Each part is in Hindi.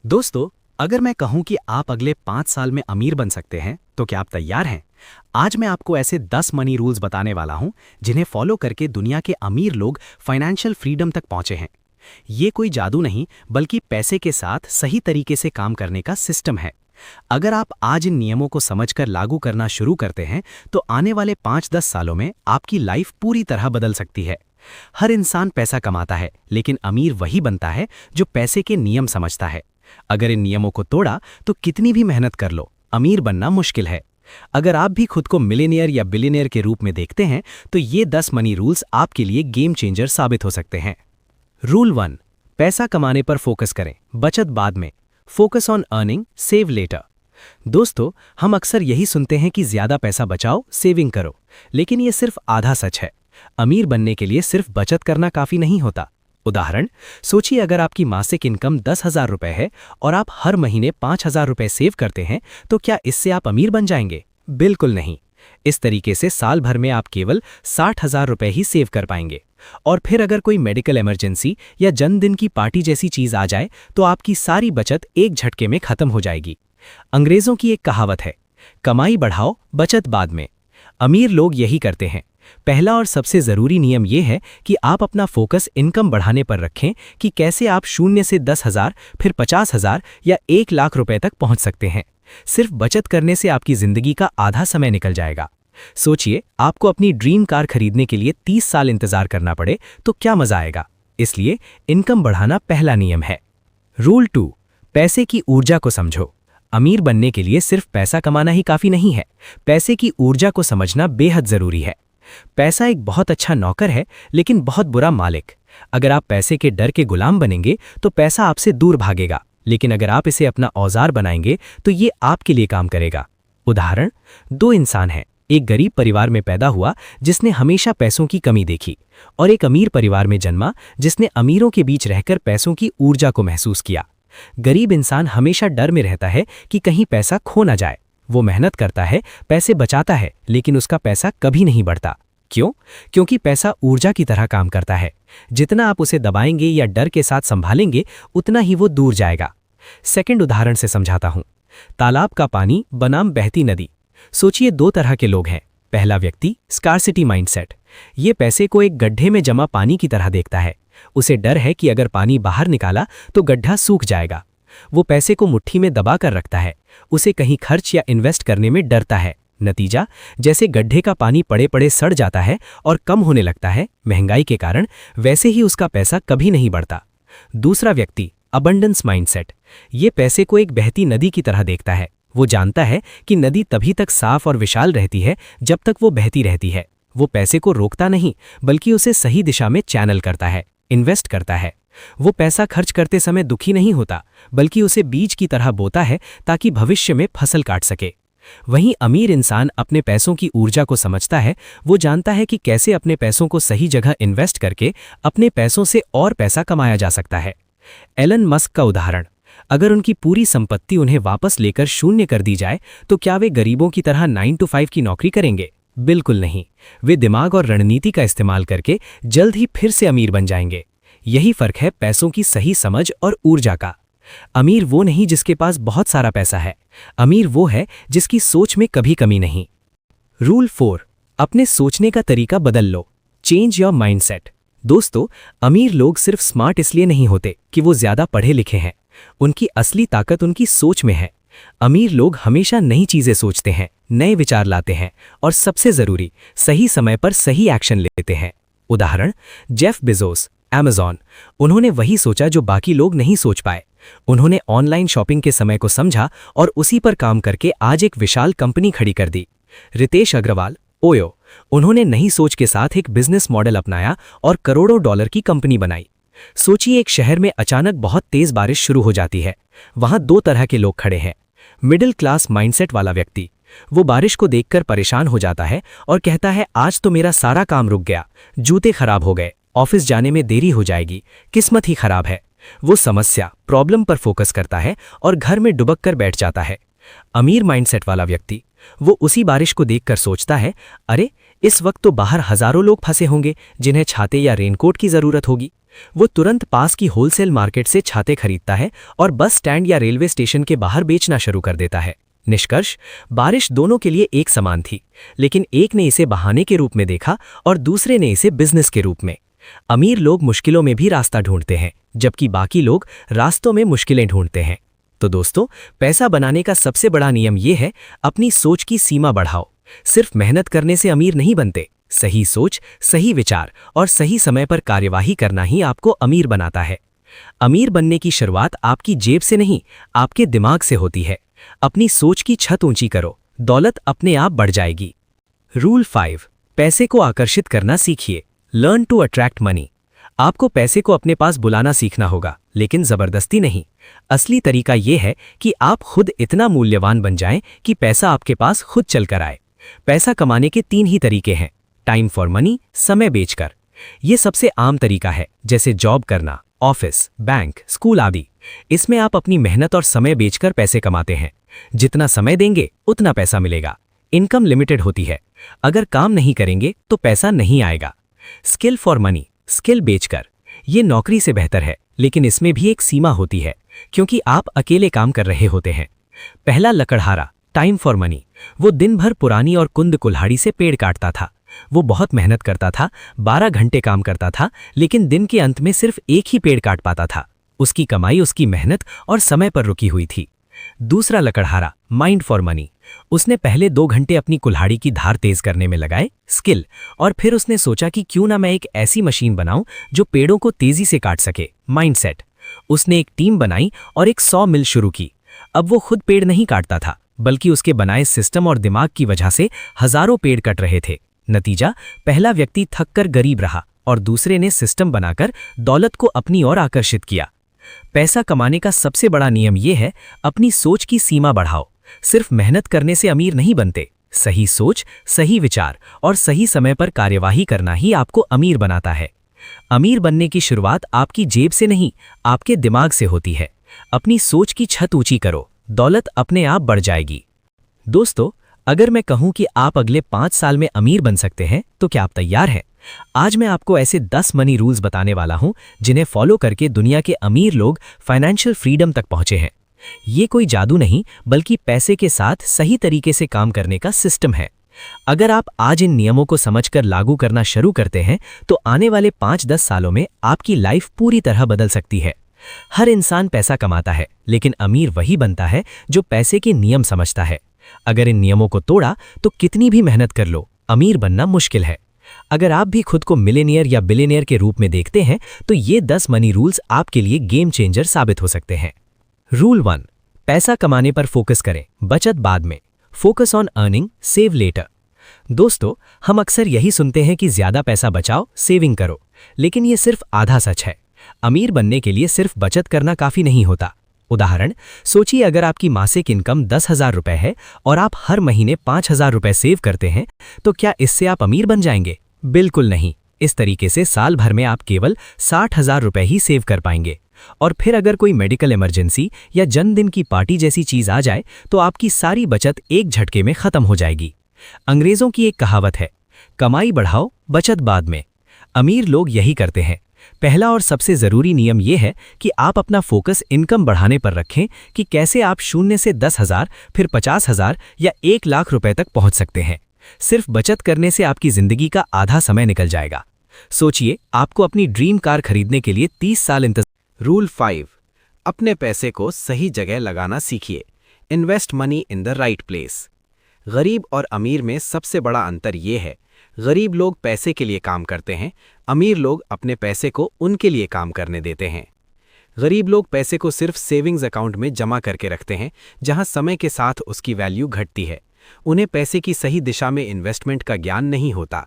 दोस्तों, अगर मैं कहूं कि आप अगले 5 साल में अमीर बन सकते हैं, तो क्या आप तैयार हैं? आज मैं आपको ऐसे 10 मनी रूल्स बताने वाला हूं, जिन्हें फॉलो करके दुनिया के अमीर लोग फाइनेंशियल फ्रीडम तक पहुंचे हैं। ये कोई जादू नहीं, बल्कि पैसे के साथ सही तरीके से काम करने का सिस्टम है। अगर आप आज इन नियमों को समझकर लागू करना शुरू करते हैं, तो आने वाले 5-10 सालों में आपकी लाइफ पूरी तरह बदल सकती है। हर इंसान पैसा कमाता है, लेकिन अमीर वही बनता है जो पैसे के नियम समझता है। अगर इन नियमों को तोड़ा तो कितनी भी मेहनत कर लो, अमीर बनना मुश्किल है। अगर आप भी खुद को मिलियनियर या बिलियनियर के रूप में देखते हैं, तो ये 10 मनी रूल्स आपके लिए गेम चेंजर साबित हो सकते हैं। रूल 1, पैसा कमाने पर फोकस करें, बचत बाद में। Focus on earning, save later. दोस्तों, हम अक्सर यही सुनते हैं कि ज्यादा पैसा बचाओ, सेविंग करो, लेकिन ये सिर्फ आधा सच है। अमीर बनने के लिए सिर्फ बचत करना काफी नहीं होता। उदाहरण, सोचिए अगर आपकी मासिक इनकम 10,000 रुपए है और आप हर महीने 5,000 रुपए सेव करते हैं, तो क्या इससे आप अमीर बन जाएंगे? बिल्कुल नहीं। इस तरीके से साल भर में आप केवल 60,000 रुपए ही सेव कर पाएंगे। और फिर अगर कोई मेडिकल इमरजेंसी या जन्मदिन की पार्टी जैसी चीज आ जाए, तो आपकी सारी बचत एक झटके में खत्म हो जाएगी। अंग्रेजों की एक कहावत है, कमाई बढ़ाओ, बचत बाद में। अमीर लोग यही करते हैं। पहला और सबसे जरूरी नियम यह है कि आप अपना फोकस इनकम बढ़ाने पर रखें, कि कैसे आप 0 से 10,000, फिर 50,000 या 1 लाख रुपए तक पहुंच सकते हैं। सिर्फ बचत करने से आपकी जिंदगी का आधा समय निकल जाएगा। सोचिए, आपको अपनी ड्रीम कार खरीदने के लिए 30 साल इंतजार करना पड़े, तो क्या मजा आएगा? इसलिए इनकम बढ़ाना पहला नियम है। रूल 2, पैसे की ऊर्जा को समझो। अमीर बनने के लिए सिर्फ पैसा कमाना ही काफी नहीं है, पैसे की ऊर्जा को समझना बेहद जरूरी है। पैसा एक बहुत अच्छा नौकर है, लेकिन बहुत बुरा मालिक। अगर आप पैसे के डर के गुलाम बनेंगे, तो पैसा आपसे दूर भागेगा, लेकिन अगर आप इसे अपना औजार बनाएंगे, तो ये आपके लिए काम करेगा। उदाहरण, 2 इंसान हैं। एक गरीब परिवार में पैदा हुआ जिसने हमेशा पैसों की कमी देखी, और एक अमीर परिवार में जन्मा जिसने अमीरों के बीच रहकर पैसों की ऊर्जा को महसूस किया। गरीब इंसान हमेशा डर में रहता है कि कहीं पैसा खो ना जाए। वो मेहनत करता है, पैसे बचाता है, लेकिन उसका पैसा कभी नहीं बढ़ता। क्यों? क्योंकि पैसा ऊर्जा की तरह काम करता है। जितना आप उसे दबाएंगे या डर के साथ संभालेंगे, उतना ही वो दूर जाएगा। सेकंड उदाहरण से समझाता हूं। तालाब का पानी बनाम बहती नदी। सोचिए, 2 तरह के लोग हैं। पहला व्यक्ति, स्कार्सिटी माइंडसेट। ये पैसे को एक गड्ढे में जमा पानी की तरह देखता है। उसे डर है कि अगर पानी बाहर निकाला तो गड्ढा सूख जाएगा। वो पैसे को मुट्ठी में दबा कर रखता है। उसे कहीं खर्च या इन्वेस्ट करने में डरता है। नतीजा, जैसे गड्ढे का पानी पड़े पड़े सड़ जाता है और कम होने लगता है महंगाई के कारण, वैसे ही उसका पैसा कभी नहीं बढ़ता। दूसरा व्यक्ति, अबंडेंस माइंडसेट। ये पैसे को एक बहती नदी की तरह देखता है। वो जानता है कि नदी तभी तक साफ और विशाल रहती है जब तक वो बहती रहती है। वो पैसे को रोकता नहीं, बल्कि उसे सही दिशा में चैनल करता है, इन्वेस्ट करता है। वो पैसा खर्च करते समय दुखी नहीं होता, बल्कि उसे बीज की तरह बोता है, ताकि भविष्य में फसल काट सके। वहीं अमीर इंसान अपने पैसों की ऊर्जा को समझता है। वो जानता है कि कैसे अपने पैसों को सही जगह इन्वेस्ट करके अपने पैसों से और पैसा कमाया जा सकता है। एलन मस्क का उदाहरण, अगर उनकी पूरी संपत्ति उन्हें वापस लेकर शून्य कर दी जाए, तो क्या वे गरीबों की तरह 9 to 5 की नौकरी करेंगे? बिल्कुल नहीं। वे दिमाग और रणनीति का इस्तेमाल करके जल्द ही फिर से अमीर बन जाएंगे। यही फर्क है पैसों की सही समझ और ऊर्जा का। अमीर वो नहीं जिसके पास बहुत सारा पैसा है, अमीर वो है जिसकी सोच में कभी कमी नहीं। रूल 4, अपने सोचने का तरीका बदल लो। Change your mindset. दोस्तों, अमीर लोग सिर्फ स्मार्ट इसलिए नहीं होते कि वो ज्यादा पढ़े लिखे हैं। उनकी असली ताकत उनकी सोच में है। अमीर लोग हमेशा नई चीजें सोचते हैं, नए विचार लाते हैं, और सबसे जरूरी, सही समय पर सही एक्शन लेते हैं। उदाहरण, जेफ बेजोस, अमेज़न। उन्होंने वही सोचा जो बाकी लोग नहीं सोच पाए। उन्होंने ऑनलाइन शॉपिंग के समय को समझा और उसी पर काम करके आज एक विशाल कंपनी खड़ी कर दी। रितेश अग्रवाल, ओयो। उन्होंने नई सोच के साथ एक बिजनेस मॉडल अपनाया और करोड़ों डॉलर की कंपनी बनाई। सोचिए, एक शहर में अचानक बहुत तेज बारिश शुरू हो जाती है। वहां 2 तरह के लोग खड़े हैं। मिडिल क्लास माइंडसेट वाला व्यक्ति, वो बारिश को देखकर परेशान हो जाता है और कहता है, आज तो मेरा सारा काम रुक गया, जूते खराब हो गए, ऑफिस जाने में देरी हो जाएगी, किस्मत ही खराब है। वो समस्या, प्रॉब्लम पर फोकस करता है और घर में डुबक कर बैठ जाता है। अमीर माइंडसेट वाला व्यक्ति, वो उसी बारिश को देखकर सोचता है, अरे इस वक्त तो बाहर हजारों लोग फंसे होंगे जिन्हें छाते या रेनकोट की जरूरत होगी। वो तुरंत पास की होलसेल मार्केट से छाते खरीदता है और बस स्टैंड या रेलवे स्टेशन के बाहर बेचना शुरू कर देता है। निष्कर्ष, बारिश दोनों के लिए एक समान थी, लेकिन एक ने इसे बहाने के रूप में देखा और दूसरे ने इसे बिजनेस के रूप में। अमीर लोग मुश्किलों में भी रास्ता ढूंढते हैं, जबकि बाकी लोग रास्तों में मुश्किलें ढूंढते हैं। तो दोस्तों, पैसा बनाने का सबसे बड़ा नियम यह है, अपनी सोच की सीमा बढ़ाओ। सिर्फ मेहनत करने से अमीर नहीं बनते, सही सोच, सही विचार और सही समय पर कार्यवाही करना ही आपको अमीर बनाता है। अमीर बनने की शुरुआत आपकी जेब से नहीं, आपके दिमाग से होती है। अपनी सोच की छत ऊंची करो, दौलत अपने आप बढ़ जाएगी। रूल 5, पैसे को आकर्षित करना सीखिए। Learn to attract money. आपको पैसे को अपने पास बुलाना सीखना होगा, लेकिन जबरदस्ती नहीं। असली तरीका यह है कि आप खुद इतना मूल्यवान बन जाएं कि पैसा आपके पास खुद चलकर आए। पैसा कमाने के 3 ही तरीके हैं: टाइम फॉर मनी, समय बेचकर। यह सबसे आम तरीका है, जैसे जॉब करना, ऑफिस, बैंक, स्कूल आदि। इसमें आप अपनी मेहनत और समय बेचकर पैसे कमाते हैं। जितना समय देंगे उतना पैसा मिलेगा। इनकम लिमिटेड होती है, अगर काम नहीं करेंगे तो पैसा नहीं आएगा। स्किल फॉर मनी, स्किल बेचकर। यह नौकरी से बेहतर है, लेकिन इसमें भी एक सीमा होती है, क्योंकि आप अकेले काम कर रहे होते हैं। पहला लकड़हारा, टाइम फॉर मनी। वो दिन भर पुरानी और कुंद कुल्हाड़ी से पेड़ काटता था। वो बहुत मेहनत करता था, 12 घंटे काम करता था, लेकिन दिन के अंत में सिर्फ एक ही पेड़ काट पाता था। उसकी कमाई उसकी मेहनत और समय पर रुकी हुई थी। दूसरा लकड़हारा, माइंड फॉर मनी। उसने पहले 2 घंटे अपनी कुल्हाड़ी की धार तेज करने में लगाए, स्किल, और फिर उसने सोचा कि क्यों ना मैं एक ऐसी मशीन बनाऊं जो पेड़ों को तेजी से काट सके, माइंडसेट। उसने एक टीम बनाई और एक 100 मिल शुरू की। अब वो खुद पेड़ नहीं काटता था, बल्कि उसके बनाए सिस्टम और दिमाग की वजह से हजारों पेड़ कट रहे थे। नतीजा, पहला व्यक्ति थककर गरीब रहा और दूसरे ने सिस्टम बनाकर दौलत को अपनी ओर आकर्षित किया। पैसा कमाने का सबसे बड़ा नियम यह है, अपनी सोच की सीमा बढ़ाओ। सिर्फ मेहनत करने से अमीर नहीं बनते, सही सोच, सही विचार और सही समय पर कार्यवाही करना ही आपको अमीर बनाता है। अमीर बनने की शुरुआत आपकी जेब से नहीं, आपके दिमाग से होती है। अपनी सोच की छत ऊंची करो, दौलत अपने आप बढ़ जाएगी। दोस्तों, अगर मैं कहूं कि आप अगले 5 साल में अमीर बन सकते हैं, तो क्या आप तैयार हैं? आज मैं आपको ऐसे 10 मनी रूल्स बताने वाला हूं, जिन्हें फॉलो करके दुनिया के अमीर लोग फाइनेंशियल फ्रीडम तक पहुंचे हैं। ये कोई जादू नहीं, बल्कि पैसे के साथ सही तरीके से काम करने का सिस्टम है। अगर आप आज इन नियमों को समझकर लागू करना शुरू करते हैं, तो आने वाले 5-10 सालों में आपकी लाइफ पूरी तरह बदल सकती है। हर इंसान पैसा कमाता है, लेकिन अमीर वही बनता है जो पैसे के नियम समझता है। अगर इन नियमों को तोड़ा तो कितनी भी मेहनत कर लो, अमीर बनना मुश्किल है। अगर आप भी खुद को मिलेनियर या बिलियनियर के रूप में देखते हैं, तो ये 10 मनी रूल्स आपके लिए गेम चेंजर साबित हो सकते हैं। रूल 1, पैसा कमाने पर फोकस करें, बचत बाद में। Focus on earning, save later. दोस्तों, हम अक्सर यही सुनते हैं कि ज्यादा पैसा बचाओ, सेविंग करो, लेकिन ये सिर्फ आधा सच है। अमीर बनने के लिए सिर्फ बचत करना काफी नहीं होता। उदाहरण, सोचिए अगर आपकी मासिक इनकम 10,000 रुपए है और आप हर महीने 5,000 रुपए सेव करते हैं, तो क्या इससे आप अमीर बन जाएंगे? बिल्कुल नहीं। इस तरीके से साल भर में आप केवल 60,000 रुपए ही सेव कर पाएंगे। और फिर अगर कोई मेडिकल इमरजेंसी या जन्मदिन की पार्टी जैसी चीज आ जाए, तो आपकी सारी बचत एक झटके में खत्म हो जाएगी। अंग्रेजों की एक कहावत है, कमाई बढ़ाओ, बचत बाद में। अमीर लोग यही करते हैं। पहला और सबसे जरूरी नियम यह है कि आप अपना फोकस इनकम बढ़ाने पर रखें, कि कैसे आप 0 से 10,000, फिर 50,000 या 1 लाख रुपए तक पहुंच सकते हैं। सिर्फ बचत करने से आपकी जिंदगी का आधा समय निकल जाएगा। सोचिए, आपको अपनी ड्रीम कार खरीदने के लिए 30 साल इंतजार। रूल 5, अपने पैसे को सही जगह लगाना सीखिए। Invest money in the right place. गरीब और अमीर में सबसे बड़ा अंतर यह है, गरीब लोग पैसे के लिए काम करते हैं, अमीर लोग अपने पैसे को उनके लिए काम करने देते हैं। गरीब लोग पैसे को सिर्फ सेविंग्स अकाउंट में जमा करके रखते हैं, जहां समय के साथ उसकी वैल्यू घटती है। उन्हें पैसे की सही दिशा में इन्वेस्टमेंट का ज्ञान नहीं होता।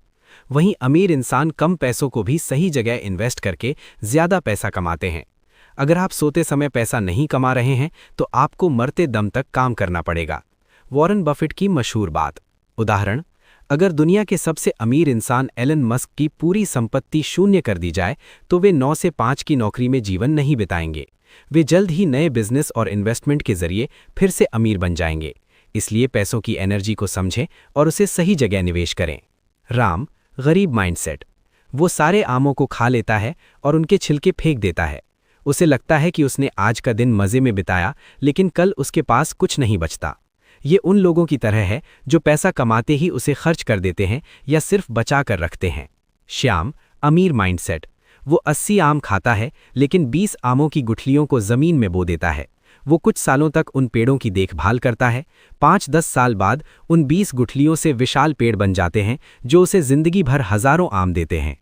वहीं अमीर इंसान कम पैसों को भी सही जगह इन्वेस्ट करके ज्यादा पैसा कमाते हैं। अगर आप सोते समय पैसा नहीं कमा रहे हैं, तो आपको मरते दम तक काम करना पड़ेगा। वॉरेन बफेट की मशहूर बात। उदाहरण, अगर दुनिया के सबसे अमीर इंसान एलन मस्क की पूरी संपत्ति शून्य कर दी जाए, तो वे 9 से 5 की नौकरी में जीवन नहीं बिताएंगे। वे जल्द ही नए बिजनेस और इन्वेस्टमेंट के जरिए फिर से अमीर बन जाएंगे। इसलिए पैसों की एनर्जी को समझें और उसे सही जगह निवेश करें। राम, गरीब माइंडसेट। वो सारे आमों को खा लेता है और उनके छिलके फेंक देता है। उसे लगता है कि उसने आज का दिन मज़े में बिताया, लेकिन कल उसके पास कुछ नहीं बचता। ये उन लोगों की तरह है जो पैसा कमाते ही उसे खर्च कर देते हैं या सिर्फ बचा कर रखते हैं। श्याम, अमीर माइंडसेट। वो 80 आम खाता है, लेकिन 20 आमों की गुठलियों को ज़मीन में बो देता है। वो कुछ सालों तक उन पेड़ों की देखभाल करता है। 5-10 साल बाद उन 20 गुठलियों से विशाल पेड़ बन जाते हैं जो उसे जिंदगी भर हजारों आम देते हैं।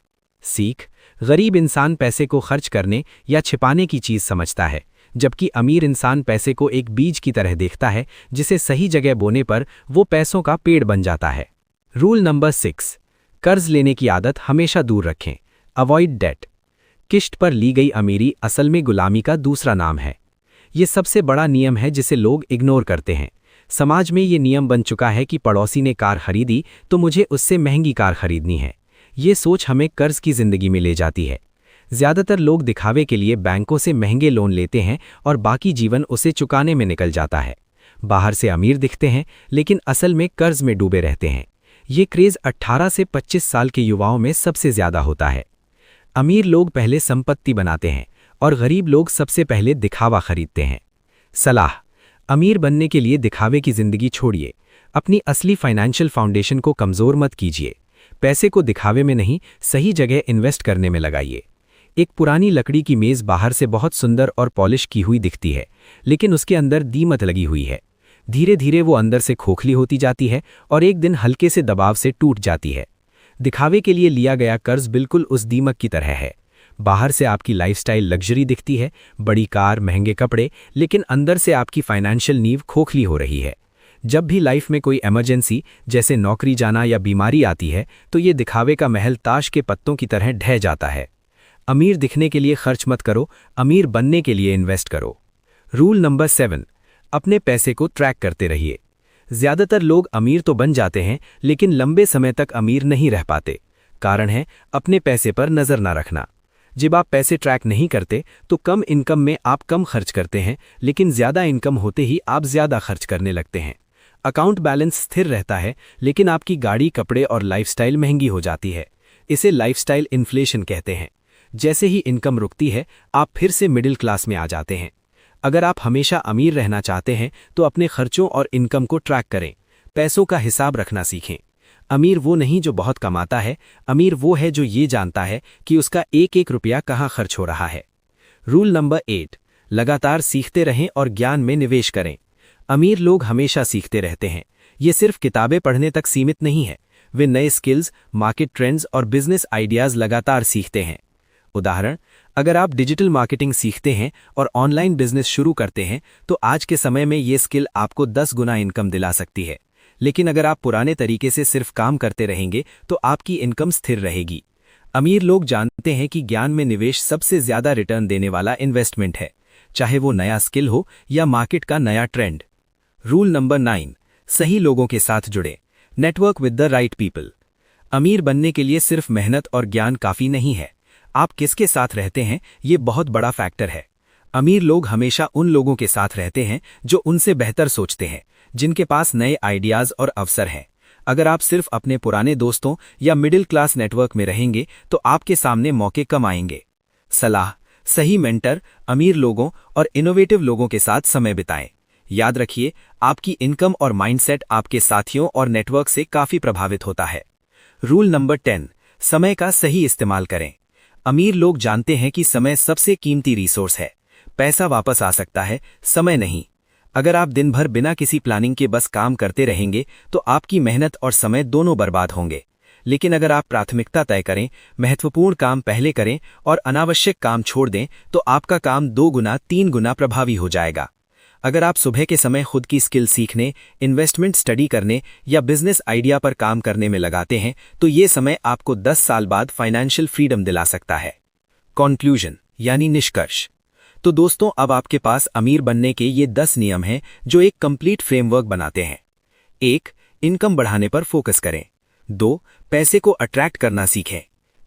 सीख, गरीब इंसान पैसे को खर्च करने या छिपाने की चीज़ समझता है, जबकि अमीर इंसान पैसे को एक बीज की तरह देखता है जिसे सही जगह बोने पर वो पैसों का पेड़ बन जाता है। रूल नंबर 6, कर्ज लेने की आदत हमेशा दूर रखें। Avoid debt. किश्त पर ली गई अमीरी असल में गुलामी का दूसरा नाम है। ये सबसे बड़ा नियम है जिसे लोग इग्नोर करते हैं। समाज में ये नियम बन चुका है कि पड़ोसी ने कार खरीदी तो मुझे उससे महंगी कार खरीदनी है। ये सोच हमें कर्ज की जिंदगी में ले जाती है। ज़्यादातर लोग दिखावे के लिए बैंकों से महंगे लोन लेते हैं और बाकी जीवन उसे चुकाने में निकल जाता है। बाहर से अमीर दिखते हैं, लेकिन असल में कर्ज में डूबे रहते हैं। ये क्रेज़ 18 से 25 साल के युवाओं में सबसे ज़्यादा होता है। अमीर लोग पहले संपत्ति बनाते हैं और गरीब लोग सबसे पहले दिखावा खरीदते हैं। सलाह, अमीर बनने के लिए दिखावे की ज़िंदगी छोड़िए। अपनी असली फाइनेंशियल फाउंडेशन को कमज़ोर मत कीजिए। पैसे को दिखावे में नहीं, सही जगह इन्वेस्ट करने में लगाइए। एक पुरानी लकड़ी की मेज़ बाहर से बहुत सुंदर और पॉलिश की हुई दिखती है, लेकिन उसके अंदर दीमक लगी हुई है। धीरे धीरे वो अंदर से खोखली होती जाती है और एक दिन हल्के से दबाव से टूट जाती है। दिखावे के लिए लिया गया कर्ज बिल्कुल उस दीमक की तरह है। बाहर से आपकी लाइफस्टाइल लग्जरी दिखती है, बड़ी कार, महंगे कपड़े, लेकिन अंदर से आपकी फाइनेंशियल नींव खोखली हो रही है। जब भी लाइफ में कोई इमरजेंसी जैसे नौकरी जाना या बीमारी आती है, तो ये दिखावे का महल ताश के पत्तों की तरह ढह जाता है। अमीर दिखने के लिए खर्च मत करो, अमीर बनने के लिए इन्वेस्ट करो। रूल नंबर 7, अपने पैसे को ट्रैक करते रहिए। ज़्यादातर लोग अमीर तो बन जाते हैं, लेकिन लंबे समय तक अमीर नहीं रह पाते। कारण है अपने पैसे पर नज़र ना रखना। जब आप पैसे ट्रैक नहीं करते तो कम इनकम में आप कम खर्च करते हैं, लेकिन ज़्यादा इनकम होते ही आप ज़्यादा खर्च करने लगते हैं। अकाउंट बैलेंस स्थिर रहता है, लेकिन आपकी गाड़ी, कपड़े और लाइफस्टाइल महंगी हो जाती है। इसे लाइफस्टाइल इन्फ्लेशन कहते हैं। जैसे ही इनकम रुकती है, आप फिर से मिडिल क्लास में आ जाते हैं। अगर आप हमेशा अमीर रहना चाहते हैं तो अपने खर्चों और इनकम को ट्रैक करें। पैसों का हिसाब रखना सीखें। अमीर वो नहीं जो बहुत कमाता है, अमीर वो है जो ये जानता है कि उसका एक एक रुपया कहाँ खर्च हो रहा है। रूल नंबर 8, लगातार सीखते रहें और ज्ञान में निवेश करें। अमीर लोग हमेशा सीखते रहते हैं। ये सिर्फ किताबें पढ़ने तक सीमित नहीं है, वे नए स्किल्स, मार्केट ट्रेंड्स और बिजनेस आइडियाज़ लगातार सीखते हैं। उदाहरण, अगर आप डिजिटल मार्केटिंग सीखते हैं और ऑनलाइन बिजनेस शुरू करते हैं तो आज के समय में ये स्किल आपको 10 गुना इनकम दिला सकती है। लेकिन अगर आप पुराने तरीके से सिर्फ काम करते रहेंगे तो आपकी इनकम स्थिर रहेगी। अमीर लोग जानते हैं कि ज्ञान में निवेश सबसे ज़्यादा रिटर्न देने वाला इन्वेस्टमेंट है, चाहे वो नया स्किल हो या मार्केट का नया ट्रेंड। रूल नंबर 9, सही लोगों के साथ जुड़े। Network with the right people. अमीर बनने के लिए सिर्फ मेहनत और ज्ञान काफ़ी नहीं है, आप किसके साथ रहते हैं ये बहुत बड़ा फैक्टर है। अमीर लोग हमेशा उन लोगों के साथ रहते हैं जो उनसे बेहतर सोचते हैं, जिनके पास नए आइडियाज़ और अवसर हैं। अगर आप सिर्फ अपने पुराने दोस्तों या मिडिल क्लास नेटवर्क में रहेंगे तो आपके सामने मौके कम आएंगे। सलाह, सही मेंटर, अमीर लोगों और इनोवेटिव लोगों के साथ समय बिताएं। याद रखिए, आपकी इनकम और माइंडसेट आपके साथियों और नेटवर्क से काफ़ी प्रभावित होता है। रूल नंबर 10, समय का सही इस्तेमाल करें। अमीर लोग जानते हैं कि समय सबसे कीमती रिसोर्स है। पैसा वापस आ सकता है, समय नहीं। अगर आप दिन भर बिना किसी प्लानिंग के बस काम करते रहेंगे तो आपकी मेहनत और समय दोनों बर्बाद होंगे। लेकिन अगर आप प्राथमिकता तय करें, महत्वपूर्ण काम पहले करें और अनावश्यक काम छोड़ दें तो आपका काम 2 गुना 3 गुना प्रभावी हो जाएगा। अगर आप सुबह के समय खुद की स्किल सीखने, इन्वेस्टमेंट स्टडी करने या बिजनेस आइडिया पर काम करने में लगाते हैं तो ये समय आपको 10 साल बाद फाइनेंशियल फ्रीडम दिला सकता है। कंक्लूजन यानी निष्कर्ष। तो दोस्तों, अब आपके पास अमीर बनने के ये 10 नियम हैं जो एक कंप्लीट फ्रेमवर्क बनाते हैं। 1, इनकम बढ़ाने पर फोकस करें। 2, पैसे को अट्रैक्ट करना सीखें।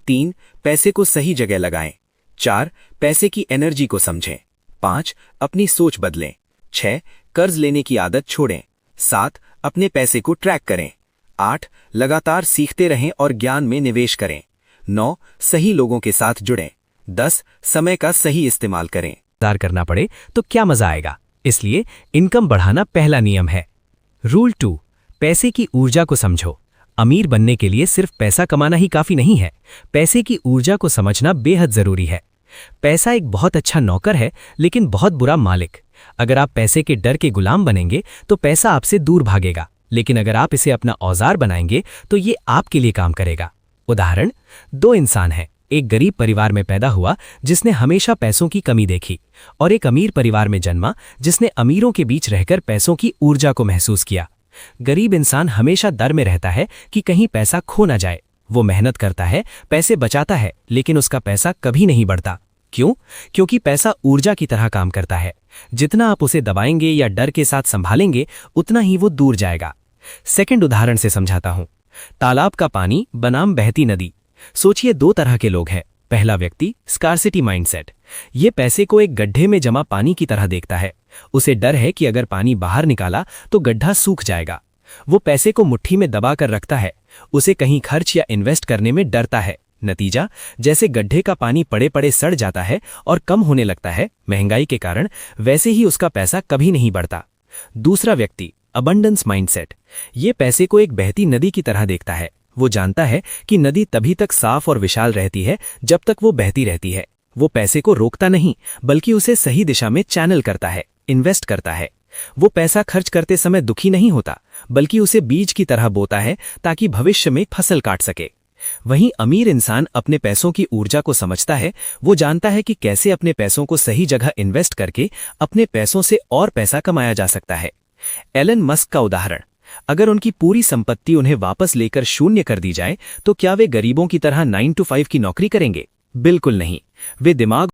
3, पैसे को सही जगह लगाएं। 4, पैसे की एनर्जी को समझें। 5, अपनी सोच बदलें। 6, कर्ज लेने की आदत छोड़ें। 7, अपने पैसे को ट्रैक करें। 8, लगातार सीखते रहें और ज्ञान में निवेश करें। 9. सही लोगों के साथ जुड़ें। 10. समय का सही इस्तेमाल करें। इंतजार करना पड़े तो क्या मजा आएगा, इसलिए इनकम बढ़ाना पहला नियम है। रूल 2, पैसे की ऊर्जा को समझो। अमीर बनने के लिए सिर्फ पैसा कमाना ही काफी नहीं है, पैसे की ऊर्जा को समझना बेहद जरूरी है। पैसा एक बहुत अच्छा नौकर है लेकिन बहुत बुरा मालिक। अगर आप पैसे के डर के गुलाम बनेंगे तो पैसा आपसे दूर भागेगा, लेकिन अगर आप इसे अपना औजार बनाएंगे तो ये आपके लिए काम करेगा। उदाहरण, 2 इंसान हैं, एक गरीब परिवार में पैदा हुआ जिसने हमेशा पैसों की कमी देखी, और एक अमीर परिवार में जन्मा जिसने अमीरों के बीच रहकर पैसों की ऊर्जा को महसूस किया। गरीब इंसान हमेशा डर में रहता है कि कहीं पैसा खो ना जाए। वो मेहनत करता है, पैसे बचाता है, लेकिन उसका पैसा कभी नहीं बढ़ता। क्यों? क्योंकि पैसा ऊर्जा की तरह काम करता है। जितना आप उसे दबाएंगे या डर के साथ संभालेंगे, उतना ही वो दूर जाएगा। सेकंड उदाहरण से समझाता हूं। तालाब का पानी बनाम बहती नदी। सोचिए 2 तरह के लोग हैं। पहला व्यक्ति स्कार्सिटी माइंडसेट। ये पैसे को एक गड्ढे में जमा पानी की तरह देखता है। उसे डर है कि अगर पानी बाहर निकाला तो गड्ढा सूख जाएगा। वो पैसे को मुट्ठी में दबा कर रखता है। उसे कहीं खर्च या इन्वेस्ट करने में डरता है। नतीजा, जैसे गड्ढे का पानी पड़े पड़े सड़ जाता है और कम होने लगता है महंगाई के कारण, वैसे ही उसका पैसा कभी नहीं बढ़ता। दूसरा व्यक्ति अबंडेंस माइंडसेट। ये पैसे को एक बहती नदी की तरह देखता है। वो जानता है कि नदी तभी तक साफ और विशाल रहती है जब तक वो बहती रहती है। वो पैसे को रोकता नहीं, बल्कि उसे सही दिशा में चैनल करता है, इन्वेस्ट करता है। वो पैसा खर्च करते समय दुखी नहीं होता, बल्कि उसे बीज की तरह बोता है ताकि भविष्य में फसल काट सके। वहीं अमीर इंसान अपने पैसों की ऊर्जा को समझता है। वो जानता है कि कैसे अपने पैसों को सही जगह इन्वेस्ट करके अपने पैसों से और पैसा कमाया जा सकता है। एलन मस्क का उदाहरण, अगर उनकी पूरी संपत्ति उन्हें वापस लेकर शून्य कर दी जाए तो क्या वे गरीबों की तरह 9 to 5 की नौकरी करेंगे? बिल्कुल नहीं। वे दिमाग